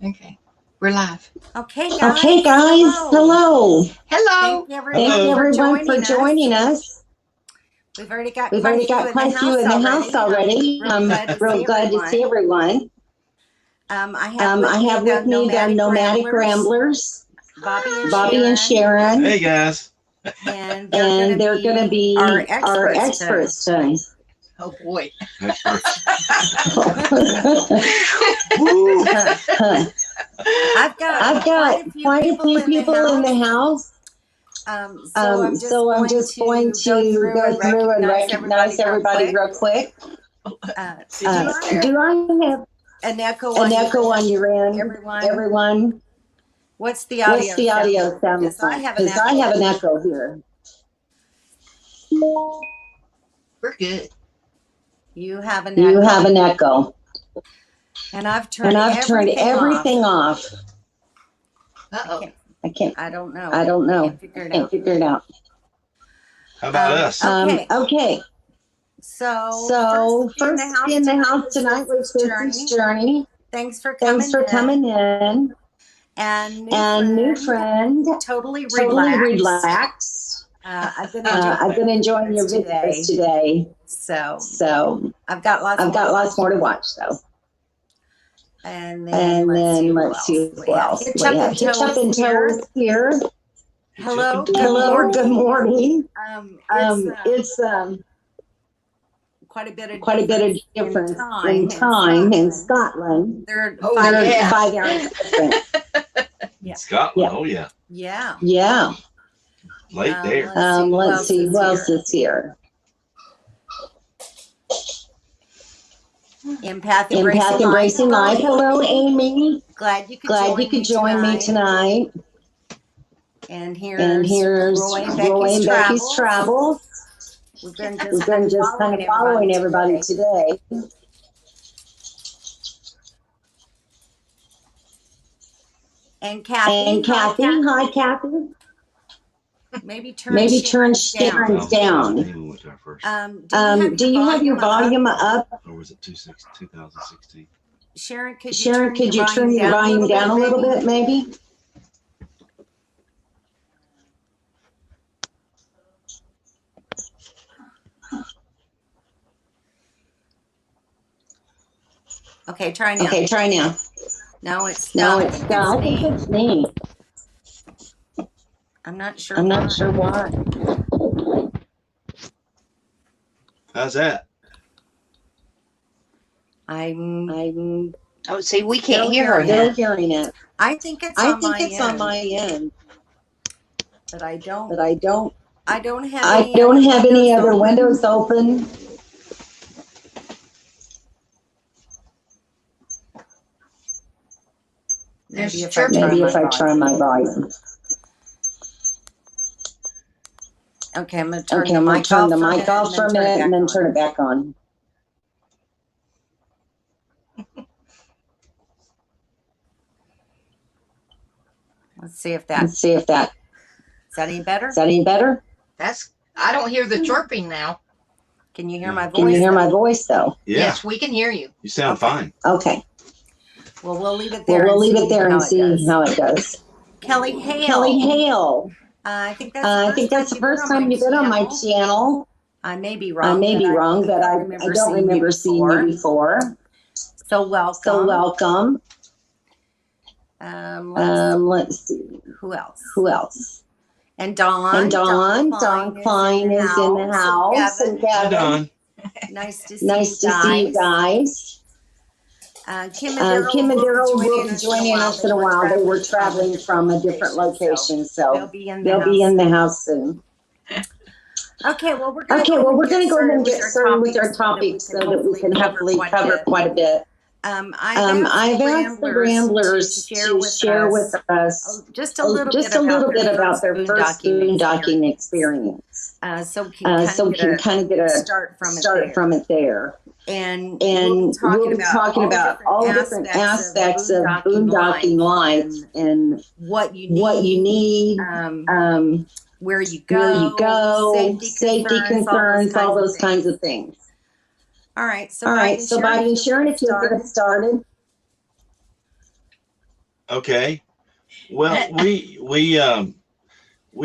Okay, we're live. Okay, Okay, guys. guys. Hello. Hello. Thank you, everyone, for joining us. We've already got We've quite already a few got quite a few in the house already. I'm real glad to see everyone. I have with me the Nomadic Ramblers, Bobby and Sharon. Hey, guys. And they're going to be our experts today. Oh boy. I've got quite a few people in the house. So I'm just going to go through and recognize everybody real quick. Do I have an echo on your end, everyone? What's the audio sound like? Because I have an echo here. We're good. You have an echo. And I've turned everything off. Uh-oh. I can't. I don't know. Can't figure it out. How about us? Okay. So first in the house tonight was Business Journey. Thanks for coming in. And new friend. Totally relaxed. I've been enjoying your videos today. So I've got lots more to watch though. And then let's see who else. We have Hitch Up and Toes here. Hello. Good morning. It's quite a bit of difference in time in Scotland. They're 5 hours different. Scotland. Oh yeah. Yeah. Late there. Let's see who else is here. Empath Embracing Life. Hello, Amy. Glad you could join me tonight. And here's Roy and Becky's Travels. We've been just kind of following everybody today. And Kathy. Hi, Kathy. Maybe turn Sharon's down. Do you have your volume up? Or was it 2016? Sharon, could you turn your volume down a little bit, maybe? Okay, try now. No, it's not. I think it's me. I'm not sure why. How's that? Oh, see, we can't hear her. They're hearing it. I think it's on my end. But I don't have any other windows open. Maybe if I try my volume. Okay, I'm going to turn the mic off for a minute and then turn it back on. Let's see if that. Is that any better? I don't hear the chirping now. Can you hear my voice? Can you hear my voice though? Yeah. Yes, we can hear you. You sound fine. Okay. Well, we'll leave it there. And see how it goes. Kelly Hale. I think that's the first time you've been on my channel. I may be wrong. But I don't remember seeing you before. So welcome. Let's see. Who else? And Dawn. Dawn Klein is in the house. And Kevin. Nice to see you guys. Kim and Daryl will be joining us in a while. They were traveling from a different location, so they'll be in the house soon. Okay, well, we're going to go ahead and get started with our topics so that we can hopefully cover quite a bit. I've asked the Ramblers to share with us just a little bit about their first boondocking experience. So we can kind of get a start from it there. And we'll be talking about all different aspects of boondocking life and what you need, where you go, safety concerns, all those kinds of things. All right, so Bobby and Sharon, if you'll get us started. Okay. Well, we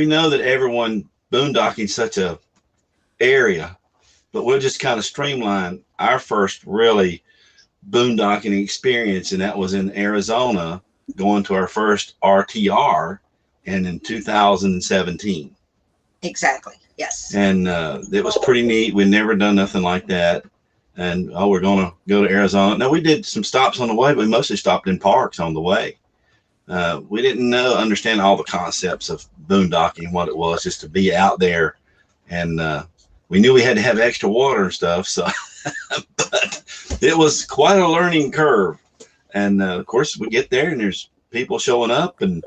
know that everyone boondocking such a area, but we'll just kind of streamline our first really boondocking experience, and that was in Arizona, going to our first RTR, and in 2017. Exactly. Yes. And it was pretty neat. We'd never done nothing like that. And we're gonna go to Arizona. Now, we did some stops on the way, but we mostly stopped in parks on the way. We didn't understand all the concepts of boondocking, what it was, just to be out there. And we knew we had to have extra water and stuff. So, but it was quite a learning curve. And of course, we get there and there's people showing up, and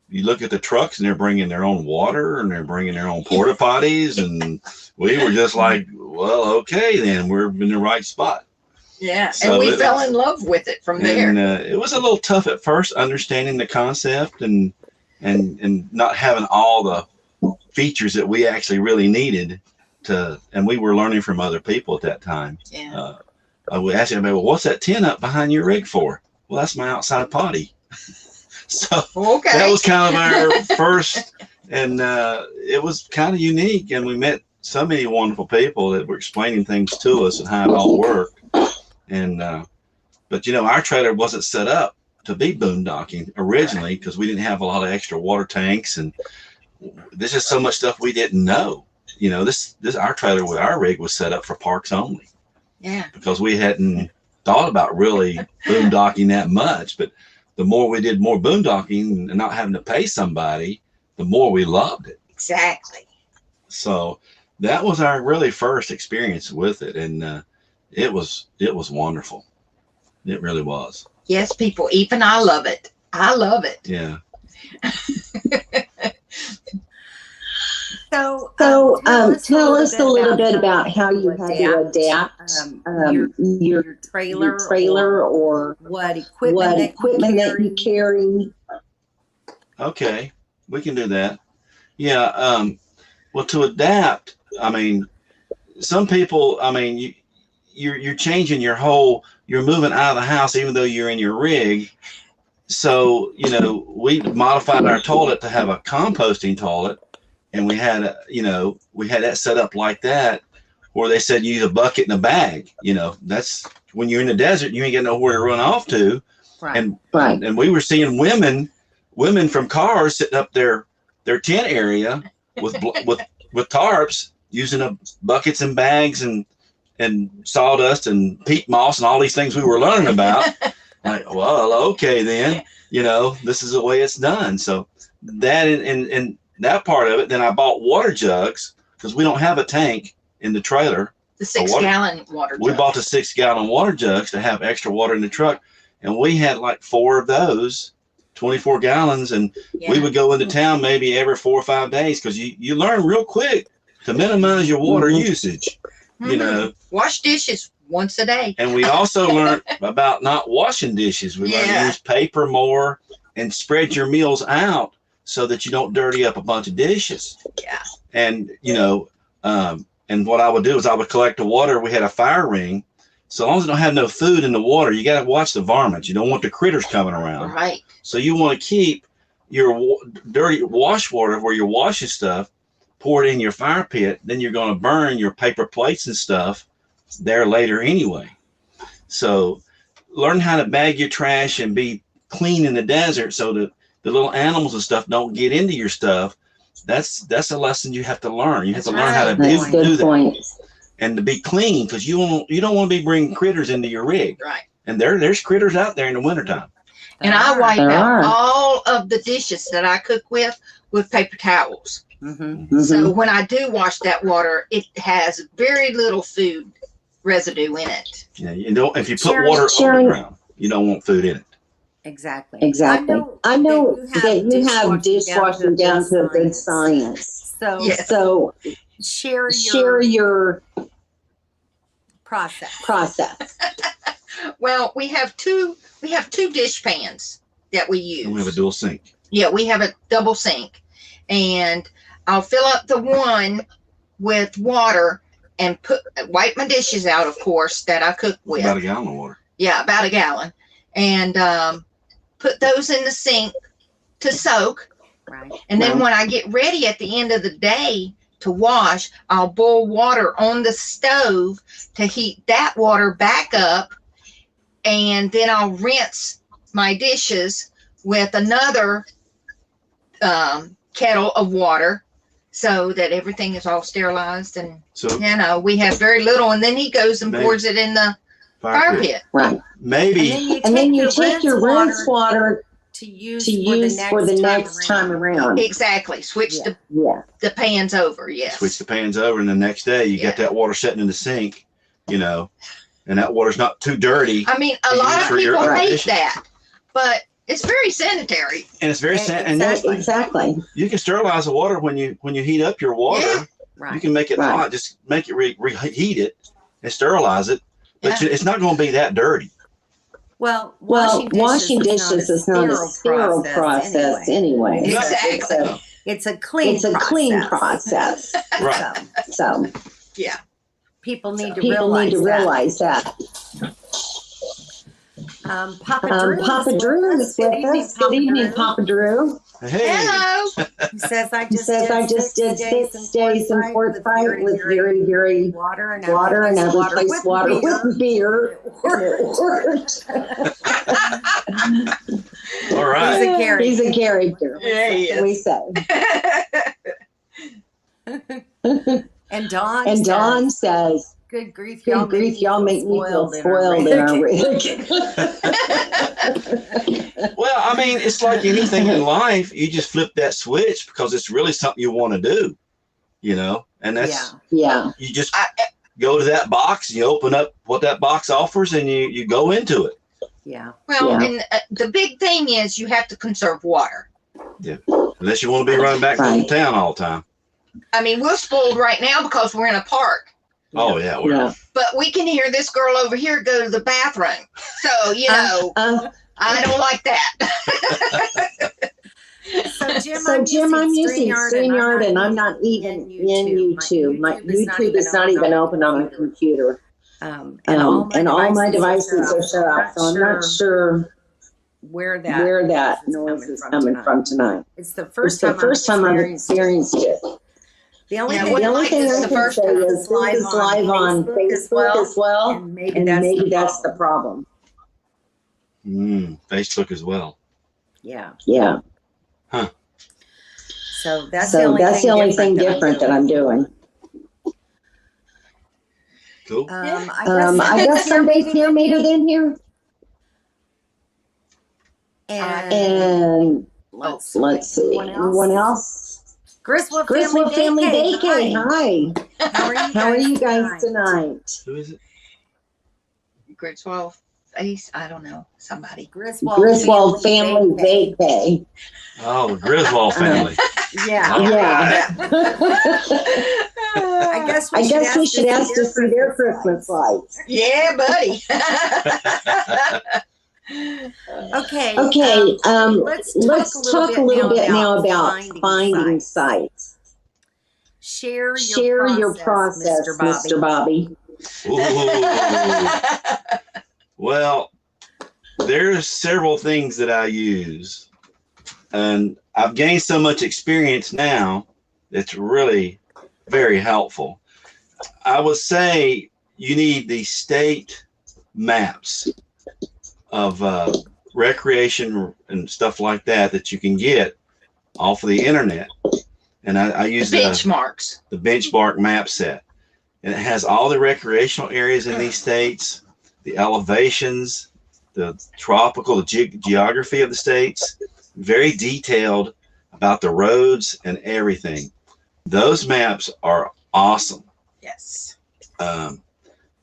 you look at the trucks and they're bringing their own water and they're bringing their own porta potties. And we were just like, well, okay, then we're in the right spot. Yeah, So and we fell in love with it from there. And it was a little tough at first, understanding the concept and not having all the features that we actually really needed to. And we were learning from other people at that time. Yeah. I would ask everybody, well, what's that tin up behind your rig for? Well, that's my outside potty. So Okay. that was kind of our first, and it was kind of unique. And we met so many wonderful people that were explaining things to us and how it all worked. And but you know, our trailer wasn't set up to be boondocking originally, because we didn't have a lot of extra water tanks, and there's just so much stuff we didn't know. You know, this our trailer with our rig was set up for parks only. Yeah. Because we hadn't thought about really boondocking that much. But the more we did more boondocking and not having to pay somebody, the more we loved it. Exactly. So that was our really first experience with it, and it was wonderful. It really was. Yes, people. Even I love it. I love it. Yeah. So, tell us a little bit about how you had to adapt your trailer or what equipment that you carry. Okay, we can do that. Yeah. Well, to adapt, I mean, some people, I mean, you're changing your whole, you're moving out of the house, even though you're in your rig. So, you know, we modified our toilet to have a composting toilet. And we had, we had that set up like that, where they said use a bucket and a bag. You know, that's when you're in the desert, you ain't got nowhere to run off to. Right. And we were seeing women from cars sitting up their tent area with tarps, using buckets and bags and sawdust and peat moss and all these things we were learning about. Like, well, okay, then, you know, this is the way it's done. So that and that part of it. Then I bought water jugs, because we don't have a tank in the trailer. The 6-gallon water We jug. bought the 6-gallon water jugs to have extra water in the truck. And we had like 4 of those, 24 gallons. And we would go into town maybe every 4 or 5 days, because you learn real quick to minimize your water usage, you know. Wash dishes once a day. And we also learned about not washing dishes. We learned to use paper more and spread your meals out, so that you don't dirty up a bunch of dishes. Yeah. And, you know, and what I would do is I would collect the water. We had a fire ring. So long as you don't have no food in the water, you got to watch the varmints. You don't want the critters coming around. Right. So you want to keep your dirty wash water where you're washing stuff, pour it in your fire pit. Then you're going to burn your paper plates and stuff there later anyway. So learn how to bag your trash and be clean in the desert, so that the little animals and stuff don't get into your stuff. That's a lesson you have to learn. You have to learn how to do that, and to be clean, because you don't want to be bringing critters into your rig. Right. And there's critters out there in the wintertime. And I wipe out all of the dishes that I cook with paper towels. So when I do wash that water, it has very little food residue in it. Yeah, you know, if you put water on the ground, you don't want food in it. Exactly. I know that you have dishwashing down to a good science. So share your process. Well, we have two dish pans that we use. And we have a dual sink. Yeah, we have a double sink, and I'll fill up the one with water and wipe my dishes out, of course, that I cook with. About a gallon of water. Yeah, about a gallon. And put those in the sink to soak. Right. And then when I get ready at the end of the day to wash, I'll boil water on the stove to heat that water back up. And then I'll rinse my dishes with another kettle of water so that everything is all sterilized. And, So you know, we have very little. And then he goes and pours it in the fire pit. Right. maybe And then you take your rinse water to use, for the next time around. Exactly. Switch Yeah. the pans over. Yes. switch the pans over, and the next day you got that water sitting in the sink, you know, and that water's not too dirty. I mean, a And lot use of for your people other hate dishes. that, but it's very sanitary. And it's very and Exactly. you can sterilize the water when you heat up your water. Yeah. Right. You can make it Right. hot, just make it reheat it and sterilize it, but Yeah. it's not going to be that dirty. Well, Washing dishes is not a sterile process anyway. Exactly. It's a clean process. Right. So Yeah. People need to people need to realize that. Papa Drew is with us. Good evening, Papa Drew. Hey, Hello. He says I He says I just did 6 days in Fort Fight with very water and I replaced water with beer. all right. He's a character. He's a character. Yeah, he is. We say. And Dawn And Dawn says, good grief, "Good grief, y'all make me feel spoiled in our rig." Well, I mean, it's like anything in life. You just flip that switch because it's really something you want to do, you know, and that's, Yeah. you just go to that box, you open up what that box offers, and you go into it. Yeah. Well, Yeah. and the big thing is you have to conserve water. Unless you want to be running back Right. from town all the time. I mean, we're spoiled right now because we're in a park, Oh, yeah. We're, Yeah. but we can hear this girl over here go to the bathroom. So, you know, I don't like that. So Jim, I'm using StreamYard and I'm not even in YouTube. My YouTube is not even open on my computer. And all my devices are shut off, so I'm not sure where that noise is coming from tonight. It's the It's the first time I've experienced it. The only Yeah, thing, what The only thing I the can first say time is this is live on Facebook as well, and maybe and that's maybe the that's the problem. problem. Facebook as well. Yeah. Yeah. So that's So that's the only thing that I'm different that doing. I'm doing. Cool. I guess somebody's here, maybe in here. And let's see. Anyone else? Griswold Family Vacay. Hi. Hi. How are you guys tonight? Who is it? Grade 12 face, I don't know, somebody. Griswold Family Vacay. Oh, the Griswold family. Yeah. All Yeah. right. I guess I guess we should ask to see their Christmas lights. Yeah, buddy. Okay. Okay, let's talk a little bit now about finding sites. Share your process, Mr. Bobby. Ooh. Well, there's several things that I use, and I've gained so much experience now. It's really very helpful. I would say you need the state maps of recreation and stuff like that you can get off of the internet. And I use benchmarks. the benchmark map set. And it has all the recreational areas in these states, the elevations, the tropical geography of the states, very detailed about the roads and everything. Those maps are awesome. Yes.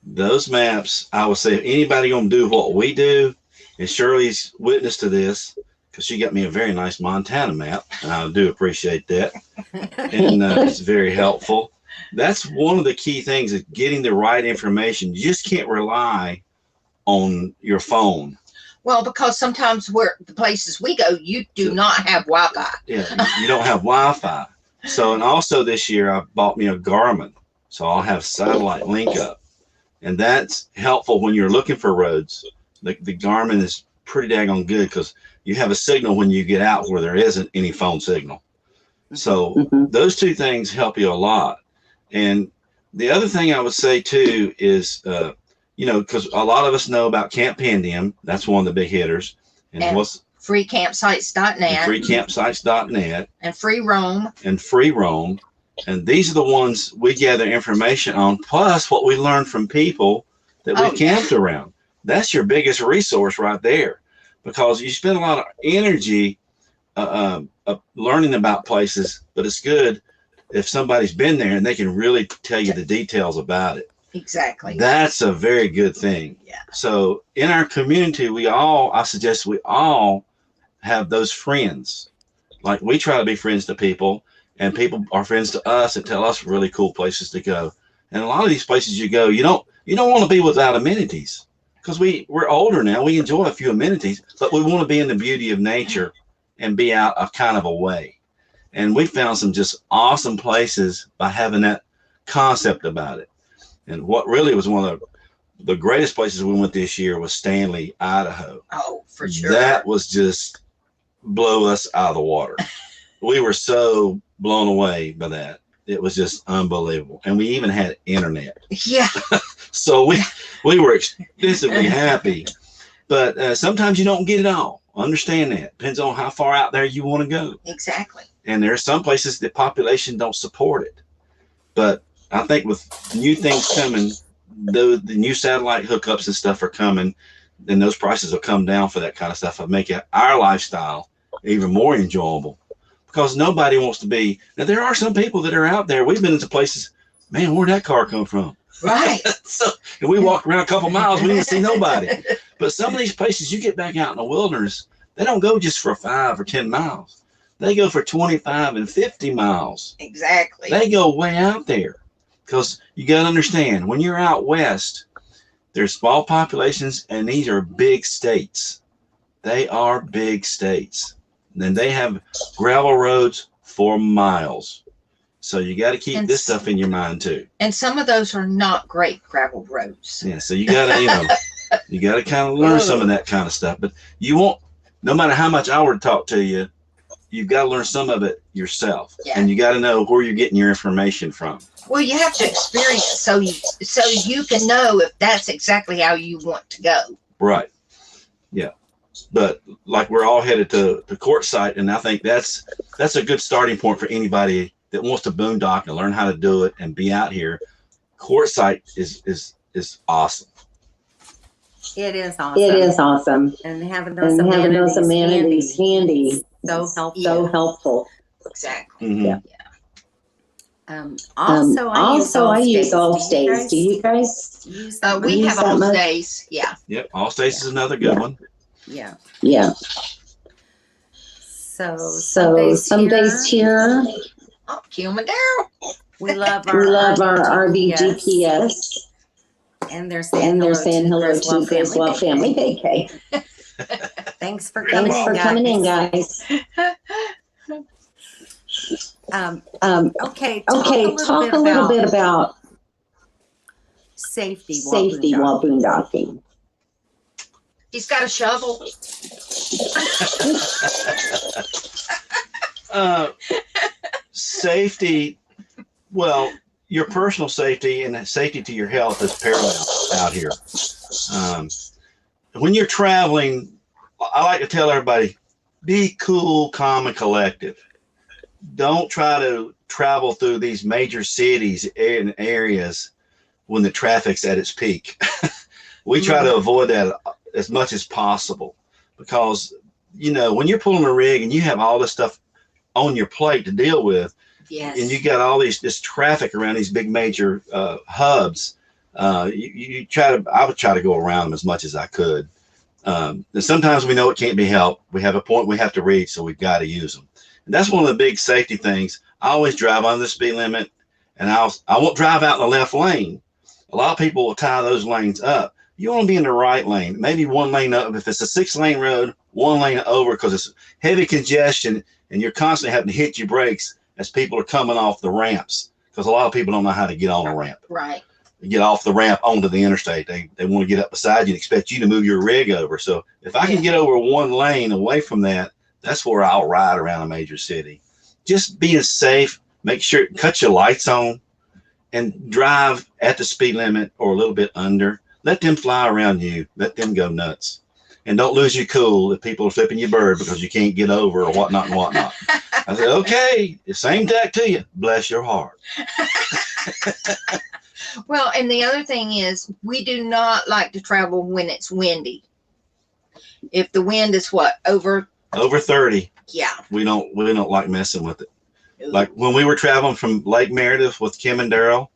Those maps, I would say, if anybody gonna do what we do, and Shirley's witness to this, because she got me a very nice Montana map, and I do appreciate that, and it's very helpful. That's one of the key things, is getting the right information. You just can't rely on your phone. Well, because sometimes where the places we go, you do not have Wi-Fi. Yeah, you don't have Wi-Fi. So, and also this year I bought me a Garmin, so I'll have satellite link up, and that's helpful when you're looking for roads. The Garmin is pretty daggone good because you have a signal when you get out where there isn't any phone signal. So those two things help you a lot. And the other thing I would say too is, you know, because a lot of us know about Campendium. That's one of the big hitters. And what's freecampsites.net. Freecampsites.net. And Free Roam. And Free Roam. And these are the ones we gather information on, plus what we learn from people that we camped around. That's your biggest resource right there, because you spend a lot of energy learning about places, but it's good if somebody's been there and they can really tell you the details about it. Exactly. That's a very good thing. Yeah. So in our community, I suggest we all have those friends. Like we try to be friends to people, and people are friends to us and tell us really cool places to go. And a lot of these places you go, you don't want to be without amenities, because we're older now. We enjoy a few amenities, but we want to be in the beauty of nature and be out a kind of a way. And we found some just awesome places by having that concept about it. And what really was one of the greatest places we went this year was Stanley, Idaho. Oh, for sure. That was just blow us out of the water. We were so blown away by that. It was just unbelievable. And we even had internet. Yeah. So we were extensively happy. But sometimes you don't get it all. Understand that. Depends on how far out there you want to go. Exactly. And there are some places the population don't support it. But I think with new things coming, the new satellite hookups and stuff are coming, then those prices will come down for that kind of stuff. It'll make our lifestyle even more enjoyable, because nobody wants to be. Now, there are some people that are out there. We've been into places, man, where'd that car come from? Right. And we walked around a couple miles, we didn't see nobody. But some of these places you get back out in the wilderness, they don't go just for 5 or 10 miles. They go for 25 and 50 miles. Exactly. They go way out there, because you got to understand, when you're out west, there's small populations, and these are big states. They are big states. And they have gravel roads for miles. So you got to keep this stuff in your mind too. And some of those are not great gravel roads. Yeah, so you got to, you got to kind of learn some of that kind of stuff. But you won't, no matter how much I were to talk to you, you've got to learn some of it yourself. Yeah. And you got to know where you're getting your information from. Well, you have to experience so you can know if that's exactly how you want to go. Right. Yeah. But like, we're all headed to the Quartzsite, and I think that's a good starting point for anybody that wants to boondock and learn how to do it and be out here. Quartzsite is awesome. It is awesome. It is awesome. And having those amenities handy. So helpful. Exactly. Mm-hmm. Yeah. Also, I use Allstays. Do you guys use we have Allstays. Yeah. Yep. Allstays is another good one. Yeah. Yeah. So some days here. Oh, Kilimanjaro. We love our RV GPS. And they're saying hello to Griswold family. Hey, Kay. Thanks for coming in, guys. Okay. Talk a little bit about safety while boondocking. He's got a shovel. Safety. Well, your personal safety and safety to your health is paramount out here. When you're traveling, I like to tell everybody, be cool, calm, and collective. Don't try to travel through these major cities and areas when the traffic's at its peak. We try to avoid that as much as possible, because, when you're pulling a rig and you have all this stuff on your plate to deal with, yes, and you got all this traffic around these big major hubs, I would try to go around them as much as I could. And sometimes we know it can't be helped. We have a point we have to reach, so we've got to use them. And that's one of the big safety things. I always drive under the speed limit, and I won't drive out in the left lane. A lot of people will tie those lanes up. You want to be in the right lane, maybe one lane up. If it's a 6-lane road, one lane over, because it's heavy congestion, and you're constantly having to hit your brakes as people are coming off the ramps, because a lot of people don't know how to get on a ramp. Right. get off the ramp onto the interstate. They want to get up beside you and expect you to move your rig over. So if I can get over one lane away from that, that's where I'll ride around a major city. Just being safe, make sure, cut your lights on and drive at the speed limit or a little bit under. Let them fly around you. Let them go nuts. And don't lose your cool if people are flipping your bird because you can't get over or whatnot and whatnot. I said, okay, same deck to you. Bless your heart. Well, and the other thing is we do not like to travel when it's windy. If the wind is over 30. Yeah. We don't like messing with it. Like when we were traveling from Lake Meredith with Kim and Daryl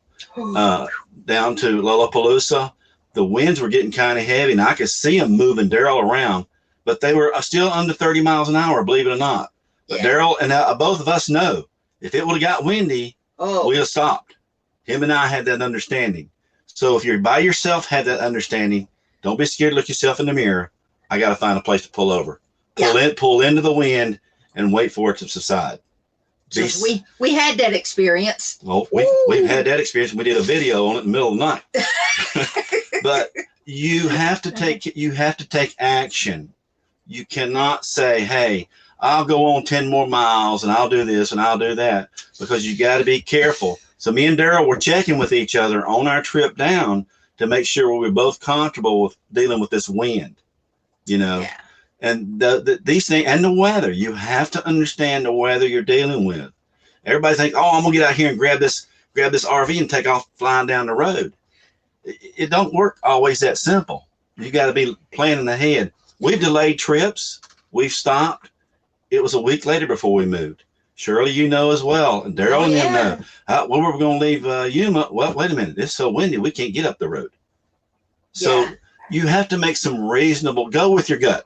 down to Lollapalooza, the winds were getting kind of heavy and I could see them moving Daryl around, but they were still under 30 miles an hour, believe it or not. But Daryl and both of us know if it would have got windy, we'd have stopped. Him and I had that understanding. So if you're by yourself, have that understanding. Don't be scared to look yourself in the mirror. I got to find a place to pull over. Pull into the wind and wait for it to subside. We had that experience. Well, we've had that experience. We did a video on it in the middle of the night. But you have to take action. You cannot say, hey, I'll go on 10 more miles and I'll do this and I'll do that, because you got to be careful. So me and Daryl were checking with each other on our trip down to make sure we were both comfortable with dealing with this wind, you know. Yeah. And these things and the weather, you have to understand the weather you're dealing with. Everybody thinks, oh, I'm gonna get out here and grab this RV and take off flying down the road. It don't work always that simple. You got to be planning ahead. We've delayed trips. We've stopped. It was a week later before we moved. Shirley, you know as well, and Daryl and them know. When were we going to leave Yuma? Well, wait a minute. It's so windy, we can't get up the road. So you have to make some reasonable, go with your gut.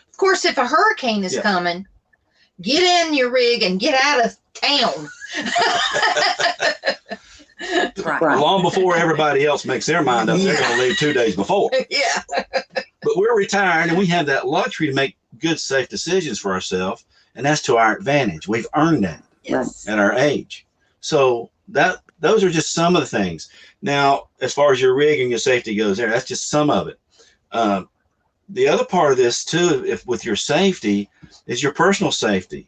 Of course, if a hurricane is coming, get in your rig and get out of town. Right. Long before everybody else makes their mind up, they're going to leave 2 days before. Yeah. But we're retired and we have that luxury to make good, safe decisions for ourselves. And that's to our advantage. We've earned that at our age. So those are just some of the things. Now, as far as your rig and your safety goes there, that's just some of it. The other part of this too, with your safety, is your personal safety.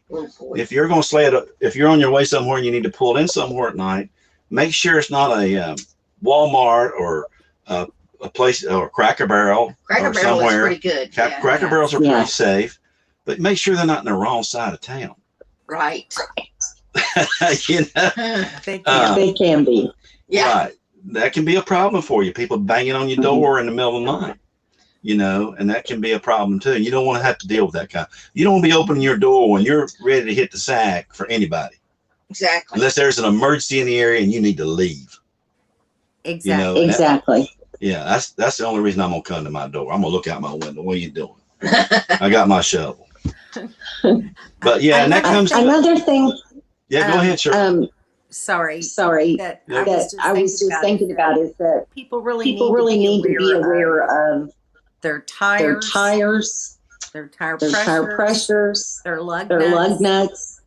If you're going to if you're on your way somewhere and you need to pull in somewhere at night, make sure it's not a Walmart or a place or Cracker Barrel. Cracker Barrel is pretty good. Cracker Barrels are pretty safe, but make sure they're not in the wrong side of town. Right. You know, they can be. Yeah. Right. That can be a problem for you. People banging on your door in the middle of the night. You know, and that can be a problem too. You don't want to have to deal with that kind. You don't want to be opening your door when you're ready to hit the sack for anybody. Exactly. Unless there's an emergency in the area and you need to leave. Exactly. You know, exactly. That's the only reason I'm gonna come to my door. I'm gonna look out my window. What are you doing? I got my shovel. But yeah, and that comes another thing. Yeah, go ahead, Shirley. Sorry. That I was just thinking about is that people really need to be aware of their tires, their tire pressures, their lug nuts.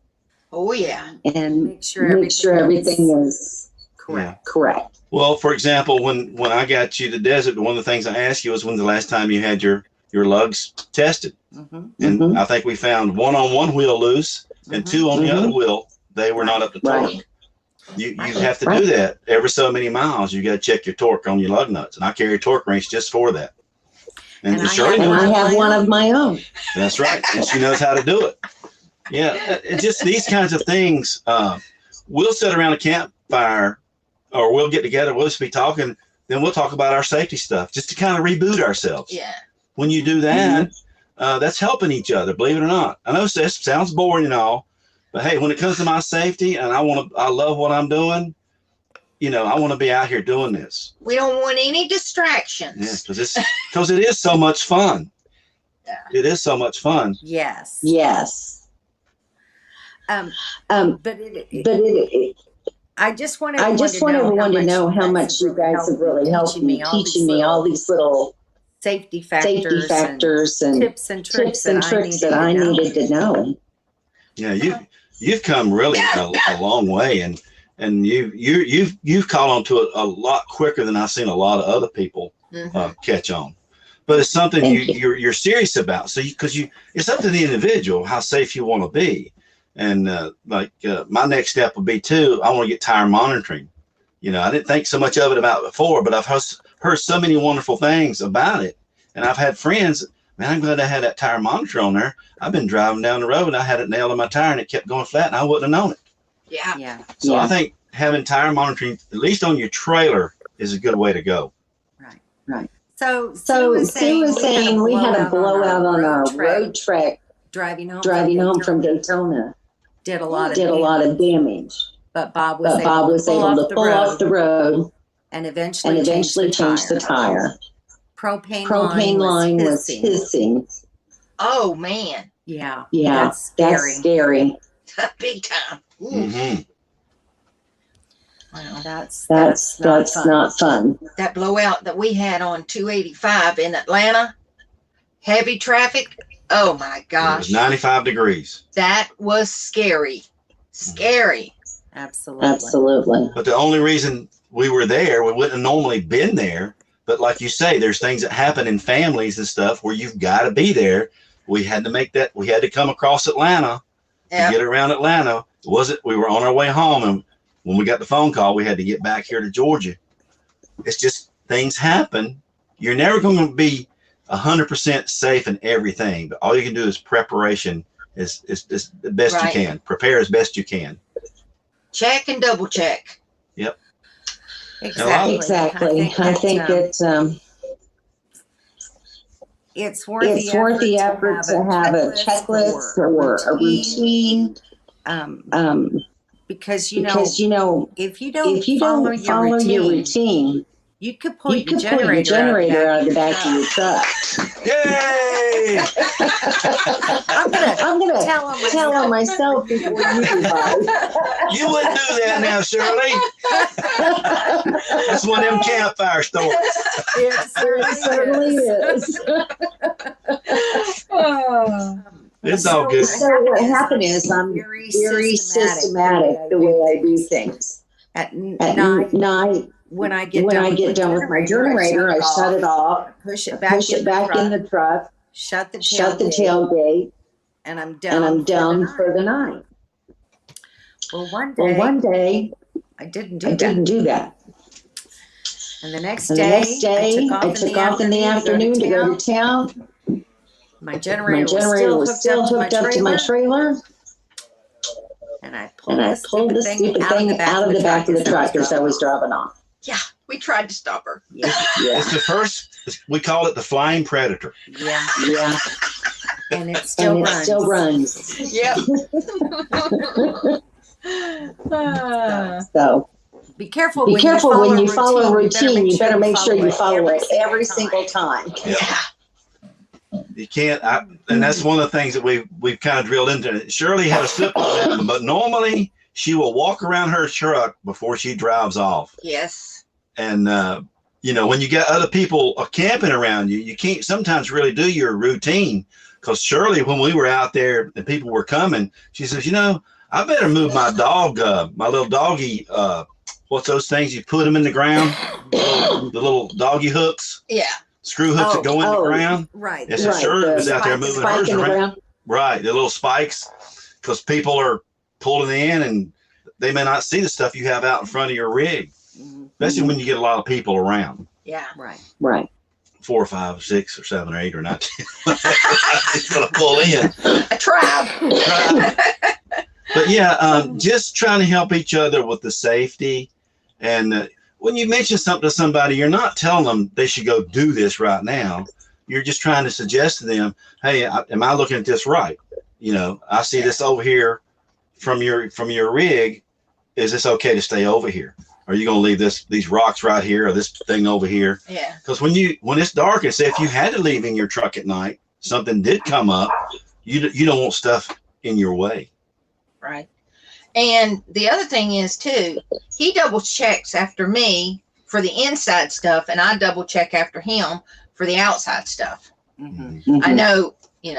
Oh yeah, and make sure everything is correct. Correct. Well, for example, when I got you to desert, one of the things I asked you was when's the last time you had your lugs tested? And I think we found one on one wheel loose and two on the other wheel. They were not up to torque. You have to do that every so many miles. You got to check your torque on your lug nuts, and I carry a torque wrench just for that. And I have one of my own. That's right. And she knows how to do it. Yeah, it's just these kinds of things. We'll sit around a campfire, or we'll get together. We'll just be talking. Then we'll talk about our safety stuff, just to kind of reboot ourselves. Yeah. When you do that, that's helping each other. Believe it or not. I know this sounds boring and all, but hey, when it comes to my safety, and I love what I'm doing. You know, I want to be out here doing this. We don't want any distractions. Yeah, because it is so much fun. Yeah. It is so much fun. Yes. Yes. But I just want everyone to know how much you guys have really helped me, teaching me all these little safety factors and tips and tricks that I needed to know. Yeah, you've come really a long way, and and you've caught on to it a lot quicker than I've seen a lot of other people catch on. But it's something you're serious about. So it's up to the individual how safe you want to be. And my next step would be too, I want to get tire monitoring. I didn't think so much of it about before, but I've heard so many wonderful things about it. And I've had friends, man, I'm glad I had that tire monitor on there. I've been driving down the road and I had it nailed in my tire and it kept going flat and I wouldn't have known it. Yeah. So I think having tire monitoring, at least on your trailer, is a good way to go. Right. So Sue was saying we had a blowout on our road trek driving home from Daytona. Did a lot of damage. But Bob was able to pull off the road and eventually change the tire. Propane line was hissing. Oh man. Yeah. That's scary. Big time. Mm-hmm. Wow. That's not fun. That blowout that we had on 285 in Atlanta, heavy traffic. Oh my gosh. It was 95 degrees. That was scary. Scary. Absolutely. But the only reason we were there, we wouldn't have normally been there. But like you say, there's things that happen in families and stuff where you've got to be there. We had to make that. We had to come across Atlanta to get around Atlanta. We were on our way home, and when we got the phone call, we had to get back here to Georgia. It's just things happen. You're never going to be 100% safe in everything, but all you can do is preparation is the best you can. Prepare as best you can. Check and double check. Yep. Exactly. I think it's worth the effort to have a checklist or a routine. Because if you don't follow your routine, you could pull your generator out of the back of your truck. Yay! I'm gonna tell on myself before you do, Bob. You wouldn't do that now, Shirley. That's one of them campfire stories. It certainly is. It's all good. So what happened is I'm very systematic the way I do things. At night, when I get done with my generator, I shut it off, push it back in the truck, shut the tailgate, and I'm done for the night. Well, one day I didn't do that. And the next day I took off in the afternoon to go to town. My generator was still hooked up to my trailer. And I pulled the stupid thing out of the back of the truck as I was driving off. Yeah, we tried to stop her. Yeah. It's the first, we call it the flying predator. Yeah. And it still runs. Yep. So be careful when you follow a routine. You better make sure you follow it every single time. Yeah. You can't, and that's one of the things that we've kind of drilled into. Shirley had a simple system, but normally she will walk around her truck before she drives off. Yes. And when you got other people camping around you, you can't sometimes really do your routine. Because Shirley, when we were out there and people were coming, she says, I better move my dog, my little doggy. What's those things you put them in the ground? The little doggy hooks. Yeah. Screw hooks that go in the ground. Right. Yes, right. Shirley was out there moving hers around. Right, the little spikes, because people are pulling in and they may not see the stuff you have out in front of your rig, especially when you get a lot of people around. Yeah. Right. 4 or 5 or 6 or 7 or 8 or 9. It's gonna pull in. A tribe. But yeah, just trying to help each other with the safety. And when you mention something to somebody, you're not telling them they should go do this right now. You're just trying to suggest to them, hey, am I looking at this right? I see this over here from your rig. Is this okay to stay over here? Are you going to leave these rocks right here or this thing over here? Yeah. Because when it's dark, and say if you had to leave in your truck at night, something did come up, you don't want stuff in your way. Right. And the other thing is too, he double checks after me for the inside stuff, and I double check after him for the outside stuff. I know, you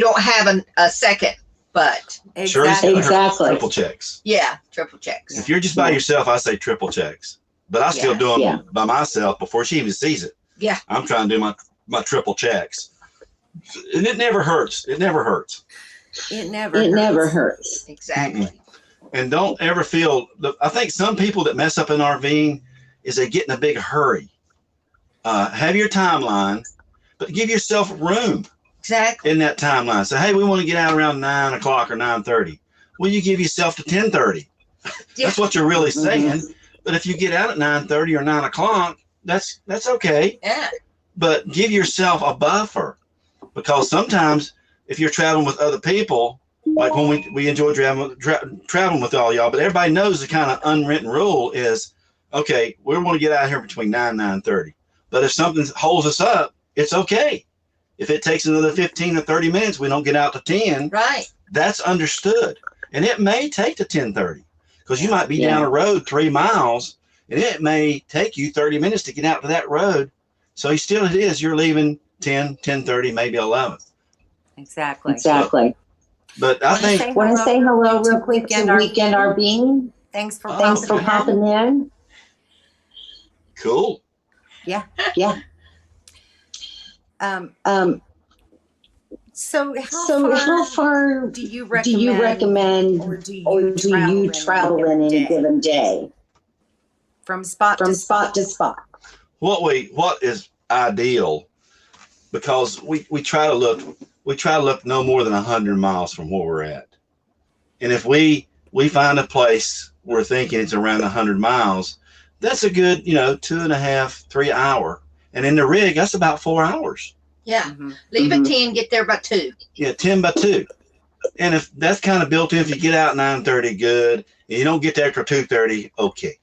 don't have a second But Exactly. Triple checks. Yeah, triple checks. If you're just by yourself, I say triple checks. But I still do them by myself before she even sees it. Yeah. I'm trying to do my triple checks. And it never hurts. It never hurts. It never hurts. Exactly. And don't ever feel, I think some people that mess up in RVing is they get in a big hurry. Have your timeline, but give yourself room. Exactly. In that timeline. So, hey, we want to get out around 9 o'clock or 9:30. Well, you give yourself to 10:30. Yeah. That's what you're really saying. But if you get out at 9:30 or 9 o'clock, that's okay. Yeah. But give yourself a buffer, because sometimes if you're traveling with other people, like when we enjoy traveling with all y'all, but everybody knows the kind of unwritten rule is, okay, we want to get out of here between 9 and 9:30. But if something holds us up, it's okay. If it takes another 15 or 30 minutes, we don't get out to 10. Right. That's understood. And it may take to 10:30 because you might be down a road 3 miles and it may take you 30 minutes to get out to that road. So you're leaving 10, 10:30, maybe 11. Exactly. But I think. Want to say hello real quick to Weekend RVing? Thanks for popping in. Cool. Yeah. So how far do you recommend or do you travel in any given day? From spot to spot. What is ideal, because we try to look no more than 100 miles from where we're at. And if we find a place we're thinking it's around 100 miles, that's a good, 2.5, 3 hour. And in the rig, that's about 4 hours. Yeah. Leave at 10, get there by 2. Yeah, 10 by 2. And if that's kind of built in, if you get out 9:30, good. And you don't get there till 2:30, okay.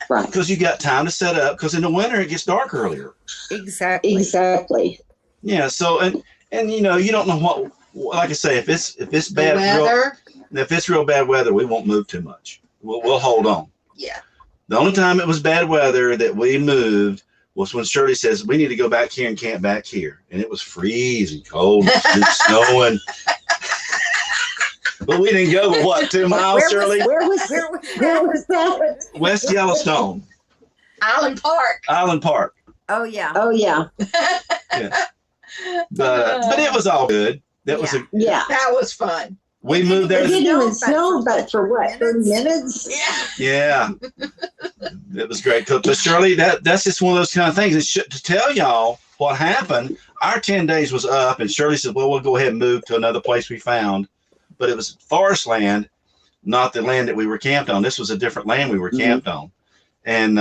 Right. Because you got time to set up, because in the winter, it gets dark earlier. Exactly. Yeah, so, and you don't know what, like I say, if it's bad weather, if it's real bad weather, we won't move too much. We'll hold on. Yeah. The only time it was bad weather that we moved was when Shirley says, we need to go back here and camp back here. And it was freezing cold and snowing. But we didn't go, 2 miles, Shirley? Where was that? West Yellowstone. Island Park. Oh, yeah. Yeah. But it was all good. That was fun. We moved there. It didn't even snow, but for what, 30 minutes? Yeah. It was great. But Shirley, that's just one of those kind of things. To tell y'all what happened, our 10 days was up, and Shirley said, well, we'll go ahead and move to another place we found. But it was forest land, not the land that we were camped on. This was a different land we were camped on. And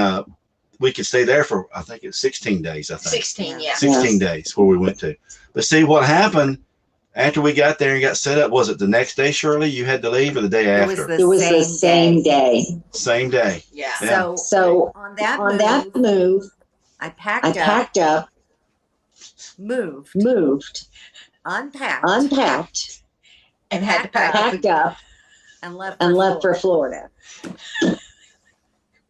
we could stay there for, I think it's 16 days, 16, yeah. 16 days where we went to. But see what happened after we got there and got set up. Was it the next day, Shirley, you had to leave, or the day after? It was the same day. Same day. Yeah. So on that move, I packed up, moved, unpacked, and had to pack up, and left for Florida.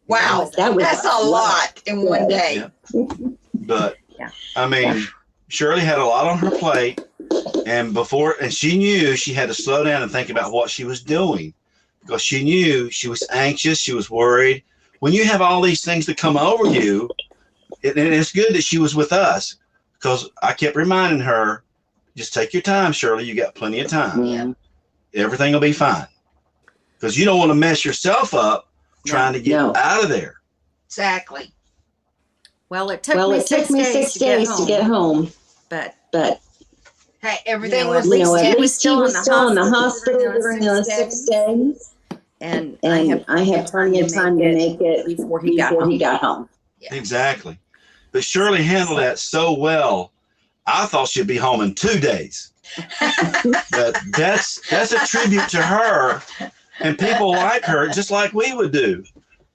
Wow, that's a lot in one day. Yeah. But I mean, Shirley had a lot on her plate, and she knew she had to slow down and think about what she was doing, because she knew she was anxious, she was worried. When you have all these things that come over you, and it's good that she was with us, because I kept reminding her, just take your time, Shirley. You got plenty of time. Yeah. Everything will be fine, because you don't want to mess yourself up trying to get out of there. Exactly. Well, it took me 6 days to get home. But hey, everything at least he was still in the hospital during those 6 days. And I had plenty of time to make it before he got home. Yeah. Exactly. But Shirley handled that so well. I thought she'd be home in 2 days. But that's a tribute to her and people like her, just like we would do.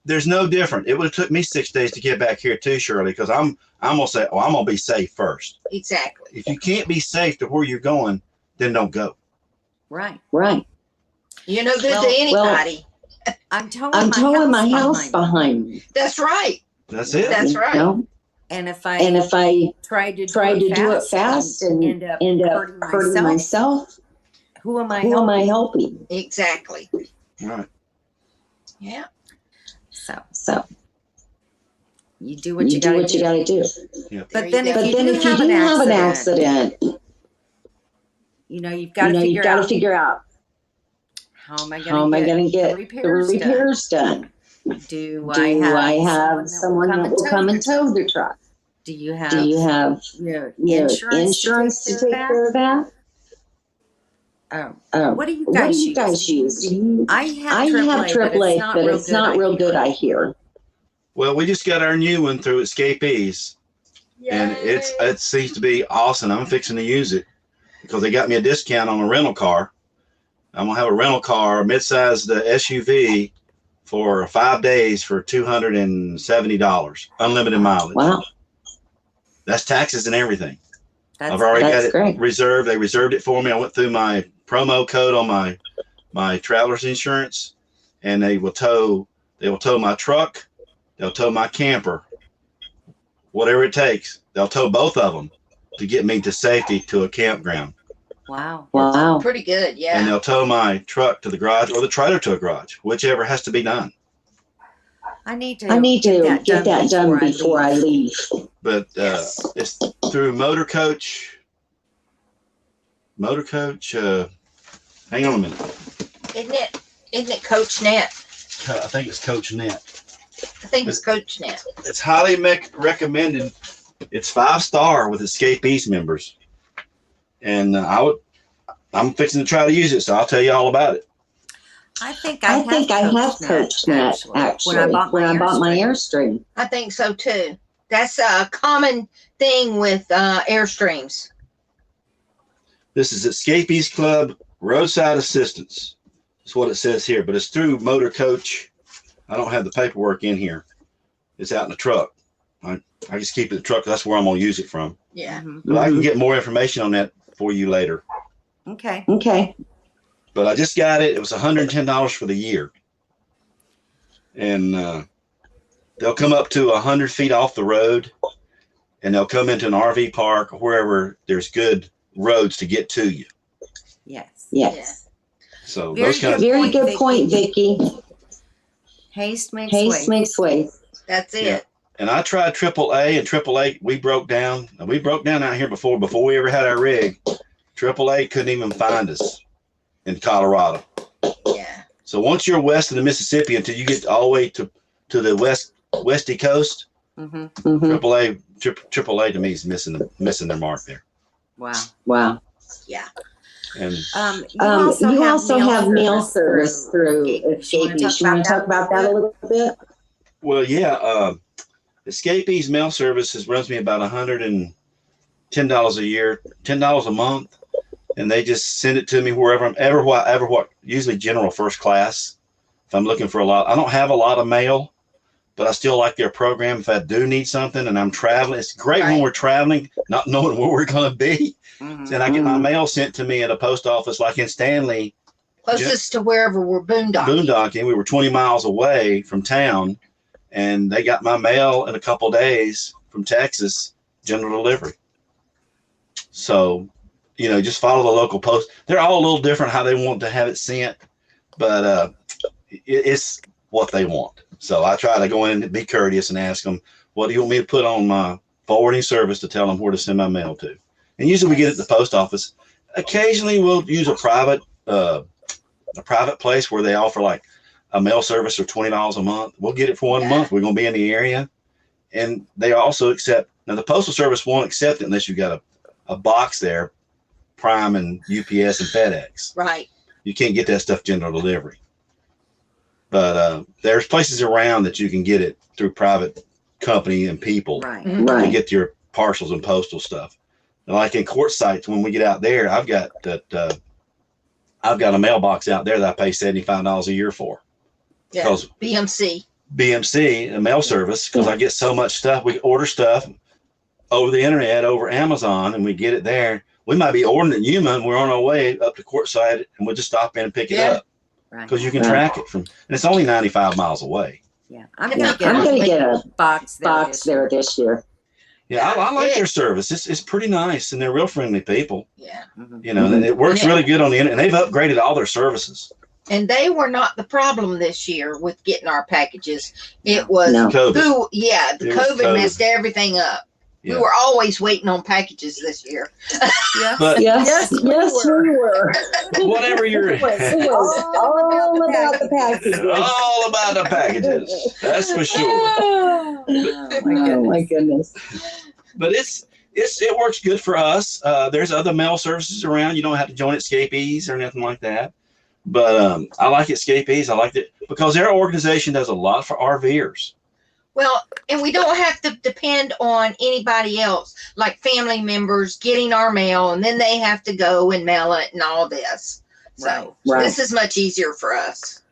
There's no different. It would have took me 6 days to get back here too, Shirley, because I'm gonna say, I'm gonna be safe first. Exactly. If you can't be safe to where you're going, then don't go. Right. You're no good to anybody. I'm towing my house behind me. That's right. That's it. That's right. And if I tried to do it fast and end up hurting myself, who am I Who am I helping? Exactly. Right. Yeah. So you do what you do gotta what you do. gotta do. Yeah. But then But if you do have an accident, you know, you've got to figure out how am I going to get the repairs done? Do I have someone that will come and tow the truck? Do you have insurance to take care of that? What do you guys use? I have AAA, but it's not real good, I hear. Well, we just got our new one through Escapees, and it seems to be awesome. I'm fixing to use it because they got me a discount on a rental car. I'm gonna have a rental car, mid-sized SUV, for 5 days for $270, unlimited mileage. Wow, that's taxes and everything. I've already got it reserved. They reserved it for me. I went through my promo code on my traveler's insurance, and they will tow my truck. They'll tow my camper, whatever it takes. They'll tow both of them to get me to safety to a campground. Wow. Wow. Pretty good, yeah. And they'll tow my truck to the garage or the trailer to a garage, whichever has to be done. I need to get that done before I leave. But it's through Motor Coach. Hang on a minute. Isn't it Coach Net? I think it's Coach Net. I think it's Coach Net. It's highly recommended. It's 5-star with Escapees members. And I'm fixing to try to use it, so I'll tell you all about it. I think I have Coach Net actually when I bought my Airstream. I think so too. That's a common thing with Airstreams. This is Escapees Club Roadside Assistance. That's what it says here, but it's through Motor Coach. I don't have the paperwork in here. It's out in the truck. I just keep it in the truck. That's where I'm going to use it from. Yeah. But I can get more information on that for you later. Okay. But I just got it. It was $110 for the year. And they'll come up to 100 feet off the road, and they'll come into an RV park or wherever there's good roads to get to you. Yes. So very good point, Vicki. Haste makes waste. That's it. Yeah. And I tried AAA, and AAA, we broke down out here before we ever had our rig. AAA couldn't even find us in Colorado. Yeah. So once you're west of the Mississippi, until you get all the way to the westy coast, AAA to me is missing their mark there. Wow. Yeah. And you also have mail service through Escapees. You want to talk about that a little bit? Well, yeah. Escapees mail services runs me about $110 a year, $10 a month, and they just send it to me wherever I'm ever usually general first class. If I'm looking for a lot, I don't have a lot of mail, but I still like their program. If I do need something and I'm traveling, it's great when we're traveling, not knowing where we're going to be. And I get my mail sent to me at a post office like in Stanley. Closest to wherever we're boondocking. We were 20 miles away from town, and they got my mail in a couple of days from Texas, general delivery. So, just follow the local post. They're all a little different how they want to have it sent, but it's what they want. So I try to go in and be courteous and ask them, what do you want me to put on my forwarding service to tell them where to send my mail to? And usually we get it at the post office. Occasionally we'll use a private place where they offer like a mail service for $20 a month. We'll get it for 1 month. We're going to be in the area. And they also accept, now the postal service won't accept it unless you've got a box there, Prime and UPS and FedEx. Right. You can't get that stuff general delivery. But there's places around that you can get it through private company and people to get your parcels and postal stuff. And like in Quartzites, when we get out there, I've got a mailbox out there that I pay $75 a year for. Yeah. Because BMC, a mail service, because I get so much stuff. We order stuff over the internet, over Amazon, and we get it there. We might be ordering it in Yuma, and we're on our way up to Quartzsite, and we'll just stop in and pick it up. Because you can track it and it's only 95 miles away. Yeah, I'm gonna get a box there this year. Yeah, I like their service. It's pretty nice, and they're real friendly people. Yeah. You know, it works really good on the internet, and they've upgraded all their services. And they were not the problem this year with getting our packages. It was COVID. the COVID messed everything up. Yeah. We were always waiting on packages this year. Yeah. But yes, we were. Whatever you're it was all about the packages. All about the packages. That's for sure. Oh my goodness. But it works good for us. There's other mail services around. You don't have to join Escapees or anything like that. But I like Escapees. I like it because their organization does a lot for RVers. Well, and we don't have to depend on anybody else, like family members getting our mail, and then they have to go and mail it and all this. So this is much easier for us.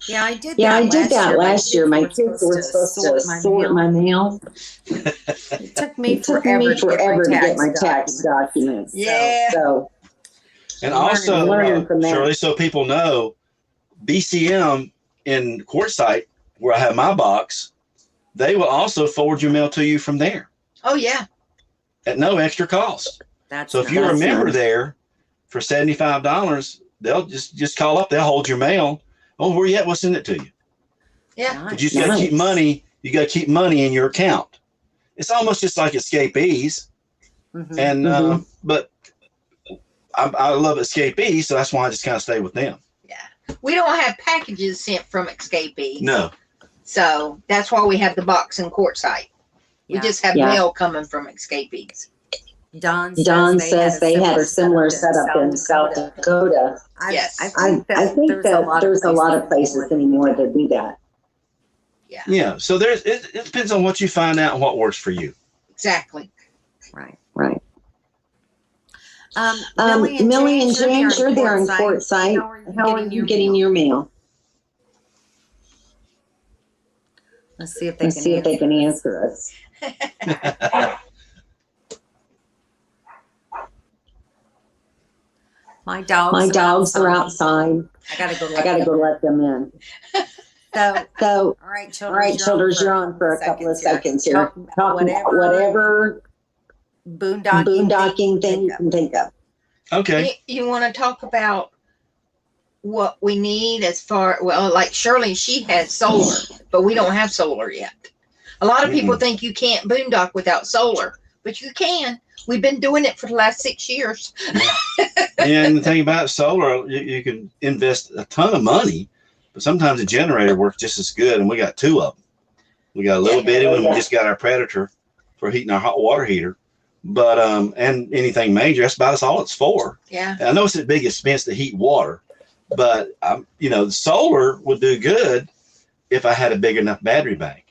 Yeah, I did that last year. My kids were supposed to sort my mail. It took me forever to get my tax documents. Yeah. So and also, Shirley, so people know, BCM in Quartzsite, where I have my box, they will also forward your mail to you from there. Oh, yeah. At no extra cost. So if you're a member there for $75, they'll just call up. They'll hold your mail. Oh, where you at? We'll send it to you. Yeah. But you just got to keep money. You got to keep money in your account. It's almost just like Escapees. And, but I love Escapees, so that's why I just kind of stay with them. Yeah. We don't have packages sent from Escapees. No. So that's why we have the box in Quartzsite. We just have mail coming from Escapees. Don says they had a similar setup in South Dakota. Yes. I think that there's a lot of places anymore that do that. Yeah. Yeah. So it depends on what you find out and what works for you. Exactly. Right. Millie and James, you're there in Quartzsite. How are you getting your mail? Let's see if they can answer us. My dogs are outside. I gotta go let them in. So all right, children, you're on for a couple of seconds here. Talk about whatever boondocking thing you can think of. Okay. You want to talk about what we need as far, like Shirley, she has solar, but we don't have solar yet. A lot of people think you can't boondock without solar, but you can. We've been doing it for the last 6 years. And the thing about solar, you can invest a ton of money, but sometimes a generator works just as good. And we got 2 of them. We got a little bitty one. We just got our Predator for heating our hot water heater. But and anything major, that's about all it's for. Yeah. And I know it's a big expense to heat water, but solar would do good if I had a big enough battery bank.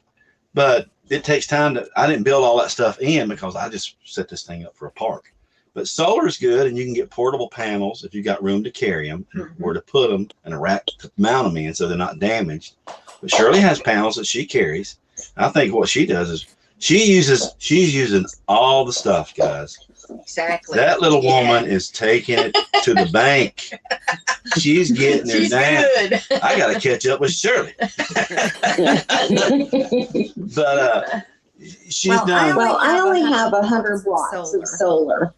But it takes time I didn't build all that stuff in because I just set this thing up for a park. But solar is good, and you can get portable panels if you got room to carry them, where to put them, and a rack to mount them in so they're not damaged. But Shirley has panels that she carries. I think what she does is she's using all the stuff, guys. Exactly. That little woman is taking it to the bank. She's getting her down. Good. I got to catch up with Shirley. But she's done. I only have 100 watts of solar.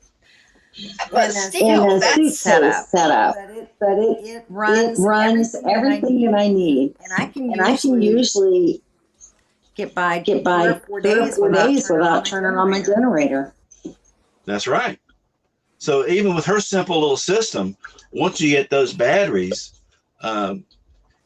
But still, that's set up. But it runs everything that I need. And I can usually get by 3 or 4 days without turning on my generator. That's right. So even with her simple little system, once you get those batteries, and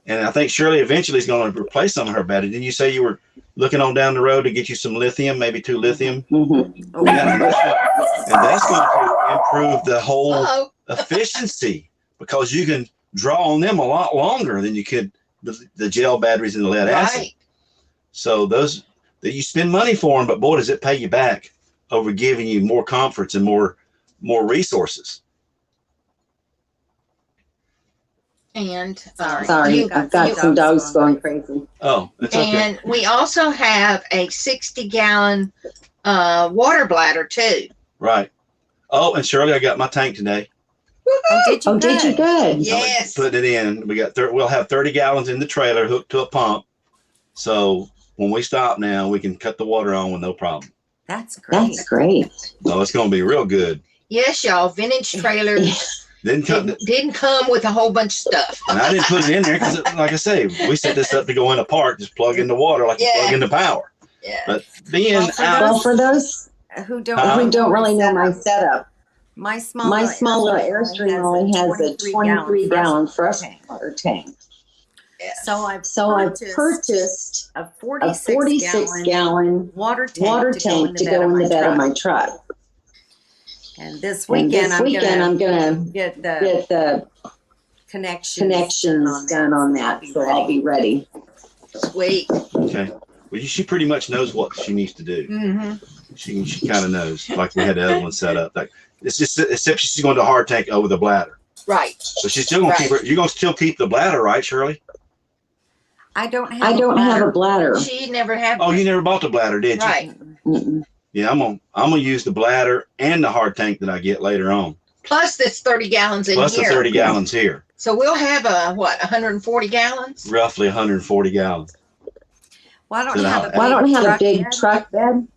I think Shirley eventually is going to replace some of her batteries. Didn't you say you were looking on down the road to get you some lithium, maybe 2 lithium? Mm-hmm. Yeah, and that's going to improve the whole efficiency because you can draw on them a lot longer than you could the gel batteries and the lead acid. So those that you spend money for them, but boy, does it pay you back over giving you more comforts and more resources. And sorry, I've got some dogs going crazy. Oh, it's okay. And we also have a 60-gallon water bladder too. Right. Oh, and Shirley, I got my tank today. Did you good? Yes. Put it in. We got we'll have 30 gallons in the trailer hooked to a pump. So when we stop now, we can cut the water on with no problem. That's great. That's great. Oh, it's going to be real good. Yes, y'all. Vintage trailers didn't come with a whole bunch of stuff. And I didn't put it in there because, like I say, we set this up to go in a park, just plug in the water like you plug in the power. Yeah. But being for those who don't really know my setup, my small little Airstream only has a 23-gallon freshwater tank. Yes. So I've purchased a 46-gallon water tank to go in the bed of my truck. And this weekend, I'm gonna get the connections done on that, so I'll be ready. Sweet. Okay. Well, she pretty much knows what she needs to do. Mm-hmm. She kind of knows, like we had the other one set up. Like it's just, except she's going to hard tank over the bladder. Right. So she's still going to keep her. You're going to still keep the bladder, right, Shirley? I don't have a bladder. She never had. Oh, you never bought the bladder, did you? Right. Mm-mm. Yeah, I'm gonna use the bladder and the hard tank that I get later on. Plus, that's 30 gallons in Plus here. the 30 gallons here. So we'll have 140 gallons? Roughly 140 gallons. Why don't you have a big truck bed?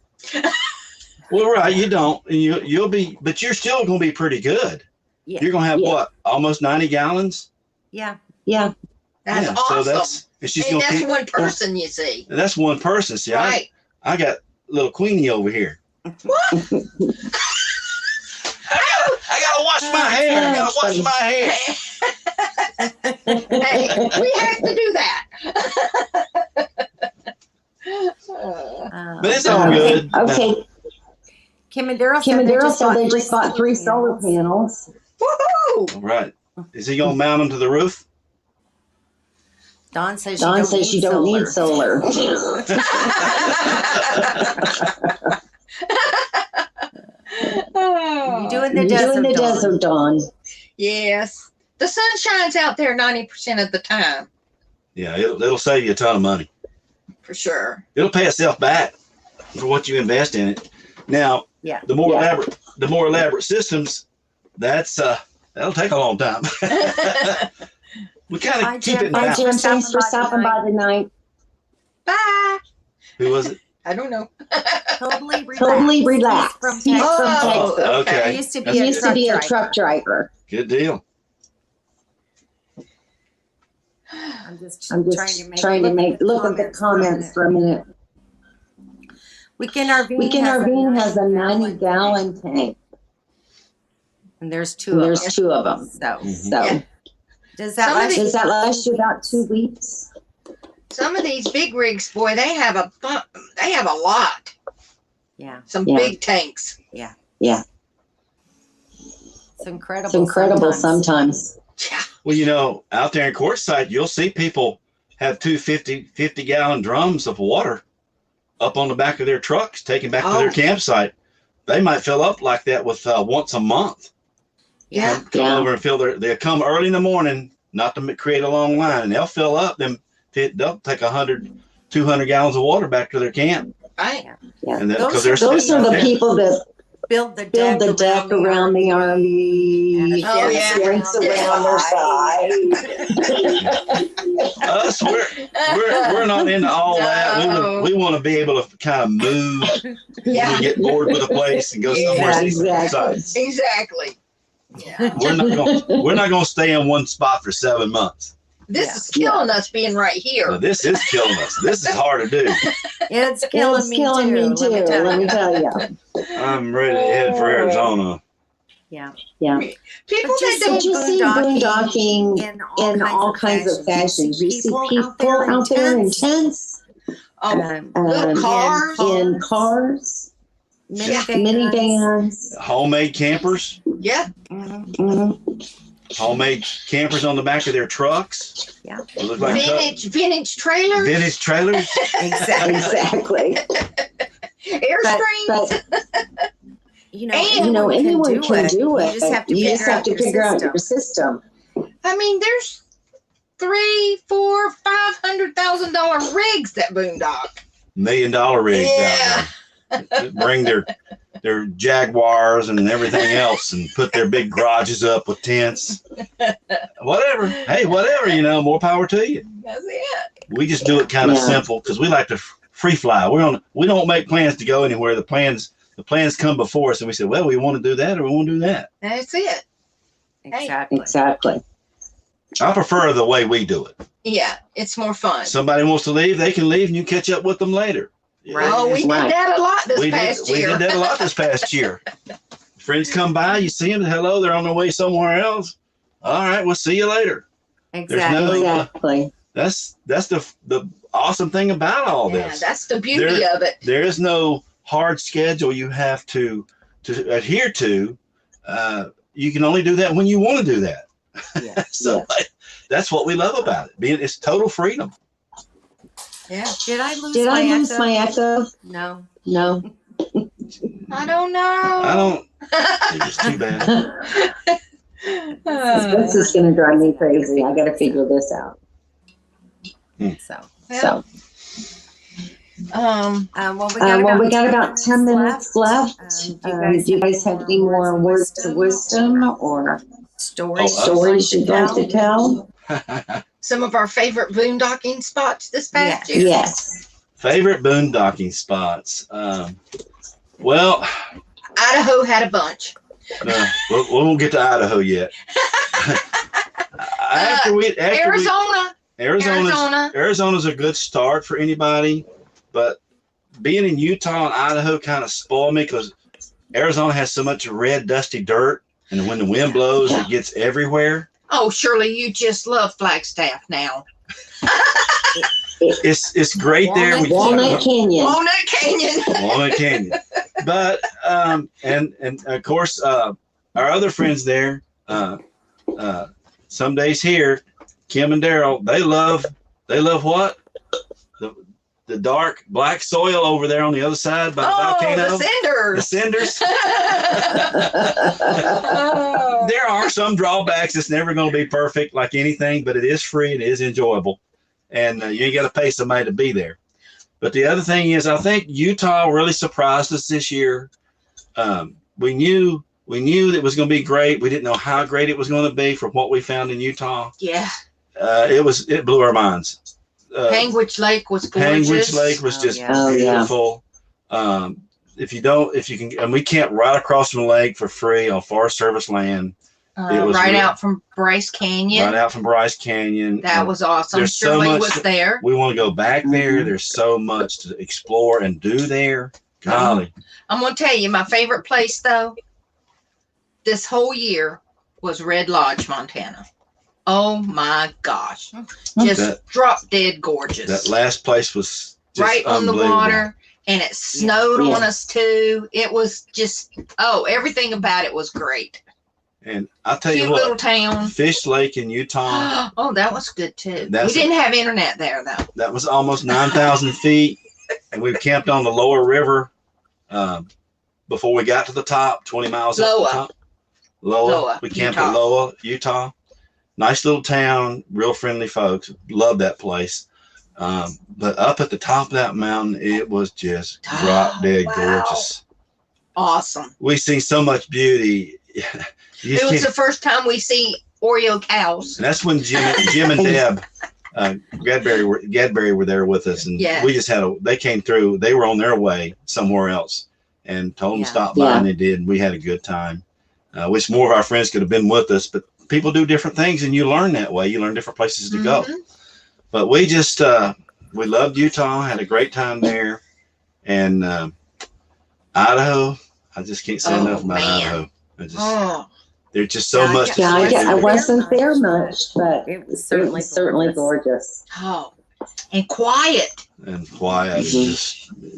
Well, right, you don't. You'll be, but you're still gonna be pretty good. Yeah. You're gonna have what? Almost 90 gallons. Yeah. That's awesome. So that's one person, you see. That's one person. See, right. I got little Queenie over here. What? I gotta wash my hair. Hey, we have to do that. But it's all good. Okay. Kim and Daryl said they just bought 3 solar panels. Woohoo! All right. Is he gonna mount them to the roof? Dawn says you don't need solar. You doing the desert, Dawn? Yes. The sun shines out there 90% of the time. Yeah, it'll save you a ton of money. For sure. It'll pay itself back for what you invest in it. Now, the more elaborate systems, that'll take a long time. We kind of keep it in balance. Jim, thanks for stopping by tonight. Bye. Who was it? I don't know. Totally relaxed. He's from Texas. Okay. I used to be a truck driver. Good deal. I'm just trying to look at the comments for a minute. Weekend RV has a 90-gallon tank. And there's two of them. So does that last you about 2 weeks? Some of these big rigs, boy, they have a lot. Yeah. Some big tanks. Yeah. It's incredible sometimes. Yeah. Well, out there in Quartzsite, you'll see people have 2 50-gallon drums of water up on the back of their trucks, taken back to their campsite. They might fill up like that with once a month. Yeah. Come over and they'll come early in the morning, not to create a long line, and they'll fill up them. They'll take 100, 200 gallons of water back to their camp. Right. Yeah. And those are the people that build the deck around the RV. And fence around their side. Us, we're not into all that. We want to be able to kind of move. Yeah. We get bored with a place and go somewhere and see some sights. Exactly. Yeah. We're not going to stay in one spot for 7 months. This is killing us being right here. No, this is killing us. This is hard to do. It's killing me too. Let me tell you. I'm ready to head for Arizona. Yeah. People that don't see boondocking in all kinds of fashions. You see people out there in tents, cars, in cars, minivans, homemade campers. Yeah. Mm-hmm. Homemade campers on the back of their trucks. Yeah. Look like vintage trailers. Vintage trailers. Exactly. Airstreams. Anyone can do it. You just have to figure out your system. I mean, there's $300,000, $400,000, $500,000 rigs that boondock. $1 million rigs out there. Bring their Jaguars and everything else and put their big garages up with tents. Whatever. Hey, whatever, more power to you. That's it. We just do it kind of simple because we like to free fly. We don't make plans to go anywhere. The plans come before us, and we say, well, we want to do that or we want to do that. That's it. Exactly. I prefer the way we do it. Yeah, it's more fun. Somebody wants to leave, they can leave, and you catch up with them later. Right. Oh, we did that a lot this past year. We did that a lot this past year. Friends come by, you see them, hello, they're on their way somewhere else. All right, we'll see you later. Exactly. That's the awesome thing about all this. That's the beauty of it. There is no hard schedule you have to adhere to. You can only do that when you want to do that. Yeah. So that's what we love about it. It's total freedom. Yeah. Did I lose my echo? No. I don't know. I don't. It was too bad. This is going to drive me crazy. I got to figure this out. Well, we got about 10 minutes left. Do you guys have any more words of wisdom or stories you'd like to tell? Some of our favorite boondocking spots this past year. Yes. Favorite boondocking spots. Well, Idaho had a bunch. We won't get to Idaho yet. Arizona's a good start for anybody, but being in Utah and Idaho kind of spoiled me because Arizona has so much red, dusty dirt, and when the wind blows, it gets everywhere. Oh, Shirley, you just love Flagstaff now. It's great there. Walnut Canyon. But and of course our other friends there, some days here, Kim and Daryl, they love what? The dark black soil over there on the other side by the volcano. The cinders. There are some drawbacks. It's never going to be perfect like anything, but it is free and it is enjoyable. And you ain't got to pay somebody to be there. But the other thing is, I think Utah really surprised us this year. We knew that it was going to be great. We didn't know how great it was going to be from what we found in Utah. Yeah. It blew our minds. Panguitch Lake was gorgeous. Panguitch Lake was just beautiful. If you can, and we camped right across from the lake for free on Forest Service land. Out from Bryce Canyon. Right out from Bryce Canyon. That was awesome. Shirley was there. We want to go back there. There's so much to explore and do there. Golly. I'm going to tell you, my favorite place, though, this whole year was Red Lodge, Montana. Oh, my gosh. Just drop dead gorgeous. That last place was just right on the water, and it snowed on us, too. It was just, everything about it was great. And I'll tell you what, little town. Fish Lake in Utah. Oh, that was good too. We didn't have internet there though. That was almost 9,000 feet, and we camped on the lower river before we got to the top, 20 miles up the top. Loa. We camped at Loa, Utah. Nice little town, real friendly folks. Love that place. But up at the top of that mountain, it was just drop dead gorgeous. Awesome. We see so much beauty. It was the first time we see Oreo cows. And that's when Jim and Deb Gadberry were there with us, and we just they came through. They were on their way somewhere else, and told them to stop by, and they did. And we had a good time. Wish more of our friends could have been with us, but people do different things, and you learn that way. You learn different places to go. But we just we loved Utah, had a great time there, and Idaho. I just can't say enough about Idaho. There's just so much. I wasn't there much, but it was certainly gorgeous. Oh, and quiet.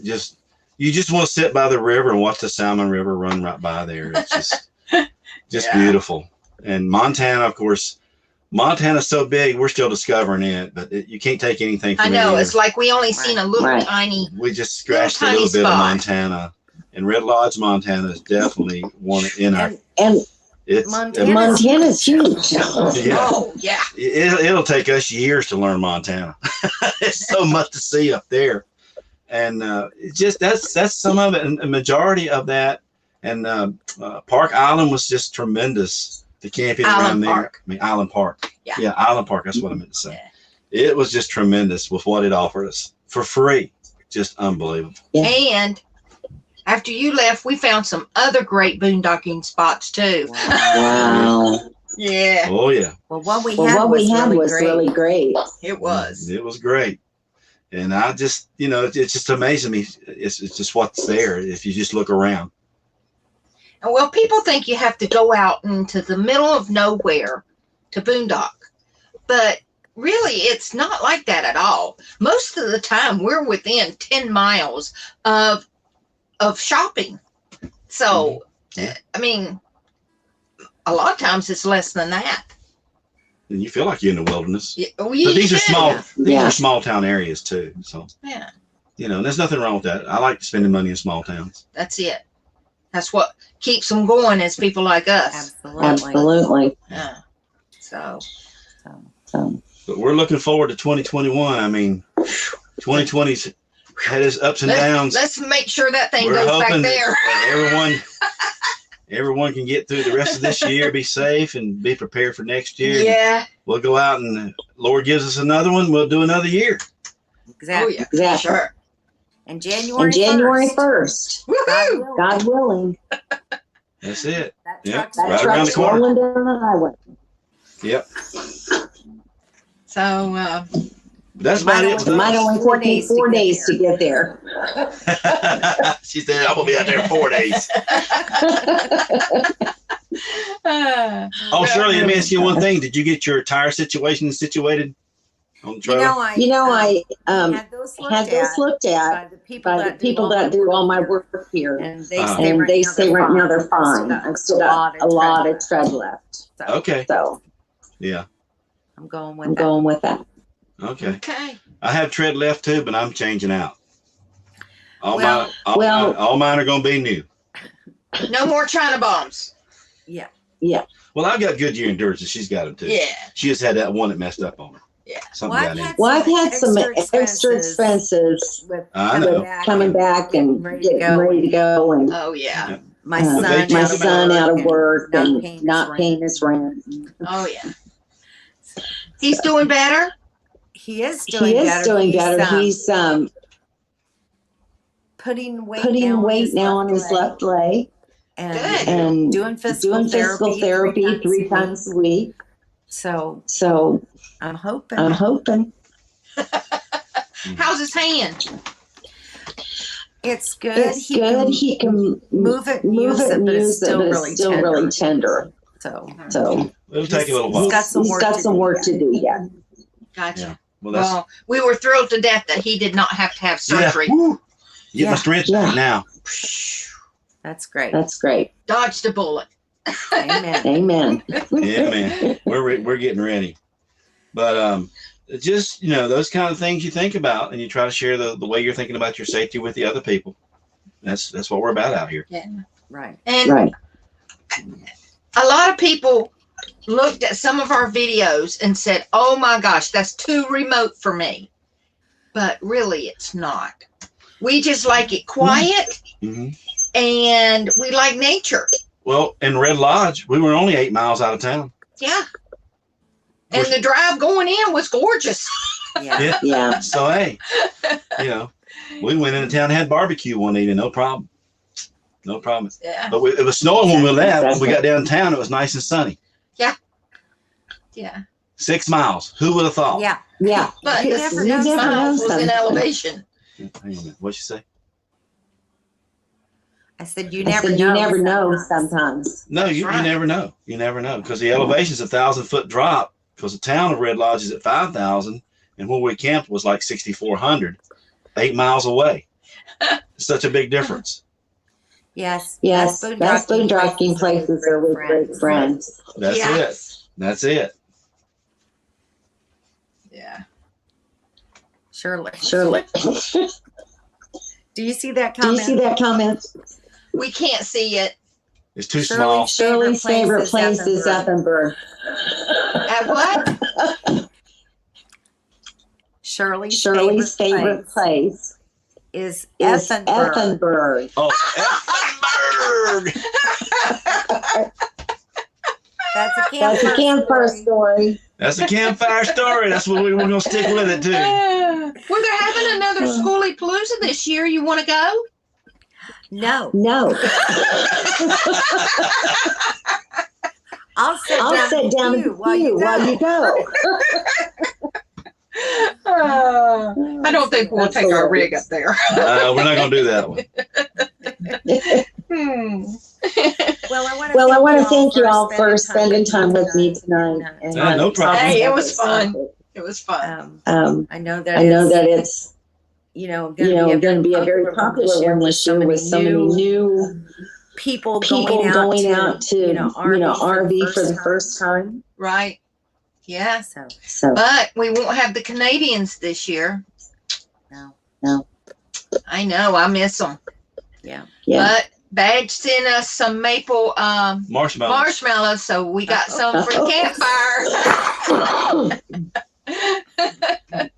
Just you just want to sit by the river and watch the Salmon River run right by there. It's just beautiful. And Montana, of course, Montana's so big, we're still discovering it, but you can't take anything from it. I know, it's like we only seen a little tiny. We just scratched a little bit of Montana. And Red Lodge, Montana is definitely one in our. And Montana's huge. It'll take us years to learn Montana. It's so much to see up there, and that's some of it. And a majority of that. And Park Island was just tremendous. The camping around there. Island Park. Yeah, Island Park. That's what I meant to say. It was just tremendous with what it offered us for free. just unbelievable. Yeah. And after you left, we found some other great boondocking spots too. Wow. Yeah. Oh yeah. Well, what we had was really great. It was. It was great. And I just, you know, it's just amazing me. It's just what's there if you just look around. And well, people think you have to go out into the middle of nowhere to boondock, but really it's not like that at all. Most of the time we're within 10 miles of shopping. So, I mean, a lot of times it's less than that. And you feel like you're in the wilderness. Yeah, but these are small. These are small town areas too. So yeah, you know, there's nothing wrong with that. I like spending money in small towns. That's it. That's what keeps them going. Is people like us. Absolutely. Yeah. So. But we're looking forward to 2021. I mean, 2020's had its ups and downs. Let's make sure that thing goes back there. Everyone can get through the rest of this year, be safe, and be prepared for next year. Yeah. We'll go out and Lord gives us another one. We'll do another year. Exactly. Oh, yeah. Exactly. Sure. And January 1st. Woohoo! God willing. That's it. That right around the corner. Rolling down the highway. Yep. So that's about it. It might only take 4 days to get there. She said, "I'm gonna be out there 4 days." Oh, Shirley, let me ask you one thing. Did you get your tire situation situated on the trailer? I had those looked at by the people that do all my work here, and they say right now they're fine. I've still got a lot of tread left. Okay. So yeah, I'm going with that. Okay. I have tread left too, but I'm changing out. All mine are going to be new. No more China bombs. Yeah. Well, I've got Goodyear Endurance, and she's got them too. Yeah. She just had that one that messed up on her. Yeah. I've had some extra expenses with coming back and getting ready to go, and oh yeah, my son out of work and not paying his rent. Oh yeah. He's doing better. He is doing better. He's putting weight now on his left leg, and doing physical therapy 3 times a week. So I'm hoping. How's his hand? It's good. He can move it, but it's still really tender. So it'll take a little while. He's got some work to do yet. Gotcha. Yeah. Well, we were thrilled to death that he did not have to have surgery. Yeah. Get my strength back now. That's great. Dodged a bullet. Amen. Yeah, man. We're getting ready. But just, you know, those kind of things you think about, and you try to share the way you're thinking about your safety with the other people. That's what we're about out here. Yeah. Right. And a lot of people looked at some of our videos and said, "Oh my gosh, that's too remote for me." But really, it's not. We just like it quiet, and we like nature. Well, in Red Lodge, we were only 8 miles out of town. Yeah. And the drive going in was gorgeous. Yeah. So, hey, you know, we went into town and had barbecue one evening, no problem. Yeah. But it was snowing when we left. When we got downtown, it was nice and sunny. Yeah. 6 miles. Who would have thought? Yeah. But the 6 miles was in elevation. Hang on a minute. What'd you say? I said you never know sometimes. No, you never know. You never know, because the elevation is 1,000-foot drop, because the town of Red Lodge is at 5,000, and where we camped was like 6,400, 8 miles away. Such a big difference. Yes. Best boondocking places are with great friends. That's it. Yeah. Surely. Do you see that comment? We can't see it. It's too small. Shirley's favorite place is Uppenburg. At what? Shirley's favorite place is Uppenburg. Oh, Uppenburg! That's a campfire story. That's a campfire story. That's what we're going to stick with it too. Well, they're having another Schoolie Palooza this year. You want to go? No. I'll sit down with you while you go. I don't think we'll take our rig up there. We're not going to do that one. Well, I want to thank you all for spending time with me tonight. And no problem. Hey, it was fun. It was fun. I know that it's going to be a very popular one this year with so many new people going out to RV for the first time. Right. Yeah. So, but we won't have the Canadians this year. No. I know. I miss them. Yeah. But Badge sent us some maple marshmallows, so we got some for the campfire.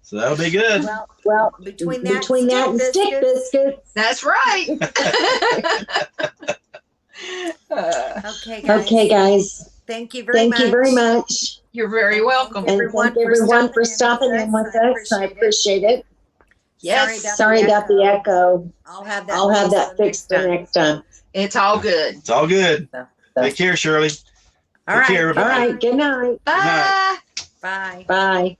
So that'll be good. Well, between that and stick biscuits. That's right. Okay, guys. Thank you very much. You're very welcome. And thank everyone for stopping in with us. I appreciate it. Yes. Sorry about the echo. I'll have that fixed for next time. It's all good. It's all good. Take care, Shirley. All right. Take care, everybody. All right. Good night. Bye. Bye.